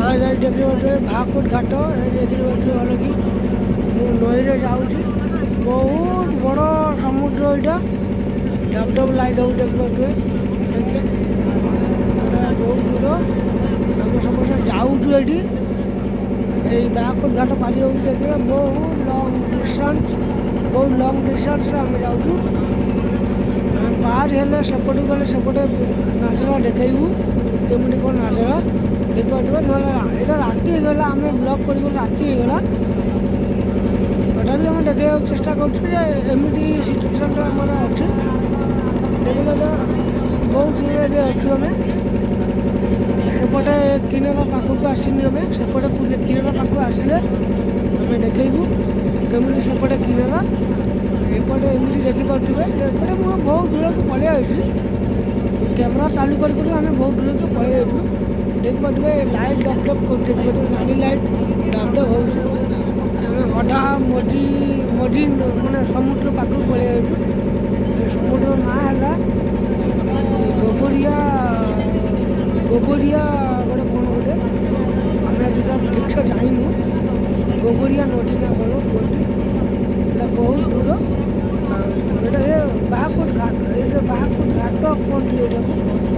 আর এই দেখতে পাচ্ছি ভাকুট ঘাট এই দেখতে পাচ্ছি হলো কি নଈରେ যাଉଛି ବହୁତ ବଡ଼ ସମୁଦ୍ର ଏଇଟା ଡବ ଡବ ଲାଇଟ୍ ହଉଛି ଦେଖିପାରୁଥିବେ ଦେଖିଲେ ବହୁତ ଦୂର ଆମେ ସମସ୍ତେ ଯାଉଛୁ ଏଠି এই ব্যাকুট ঘাট পারি হଉଛି ଦେଖିବେ ବହୁତ ଲଙ୍ଗ ଡିଷ୍ଟାନ୍ସରେ ଆମେ ଯାଉଛୁ ପାର ହେଲେ ସେପଟକୁ ଗଲେ ସେପଟେ ନାଚରା ଦେଖେଇବୁ କେମିତି କ'ଣ ନାଚରା ଦେଖିପାରୁଥିବେ ନହେଲେ ଏଇଟା ରାତି ହେଇଗଲା ଆମେ ବ୍ଲଗ୍ କରିବୁ ରାତି ହେଇଗଲା ତଥାପି ଆମେ ଦେଖେଇବାକୁ ଚେଷ୍ଟା କରୁଛୁ ଯେ ଏମିତି ସିଚୁଏସନ୍ଟା ଆମର ଅଛି ଦେଖିଲେ ତ ବହୁତ ଦୂରରେ ଅଛୁ ଆମେ ସେପଟେ କିନାରା ପାଖକୁ ଆସିନି ଆମେ ସେପଟେ କିନାରା ପାଖକୁ ଆସିଲେ ଆମେ ଦେଖେଇବୁ କେମିତି ସେପଟେ କିନାରା ଏପଟେ ଏମିତି ଦେଖିପାରୁଥିବେ ଏପଟେ ମୁଁ ବହୁତ ଦୂରକୁ ପଳେଇ ଆସୁଛି କ୍ୟାମେରା ଚାଲୁ କରି ଆମେ ବହୁତ ଦୂରକୁ ପଳେଇ ଯାଇଛୁ ଦେଖିପାରୁଥିବେ ଲାଇଟ୍ ଡପ୍ ଡପ୍ କରୁଛି ଦେଖିପାରୁଥିବେ ନାଲି ଲାଇଟ୍ ଡପ୍ ଡପ୍ ହେଉଛି ଆମେ ଅଧା ମଝି ମାନେ ସମୁଦ୍ର ପାଖକୁ ପଳେଇ ଯାଇଛୁ ସମୁଦ୍ର ନାଁ ହେଲା ଗୋବରିଆ ଗୋଟେ କ'ଣ ଗୋଟେ ଆମେ ଏଠିକା ଠିକ୍ସେ ଜାଣିନୁ ଗୋବରିଆ ନଦୀ ନା କ'ଣ କୁହନ୍ତି ଏଇଟା ବହୁତ ଦୂର ଏଇଟା ବାହାକୁଟ ଘାଟ ଏଇ ଯେଉଁ ବାହାକୁଟ ଘାଟ କୁହନ୍ତି ଏଇଟାକୁ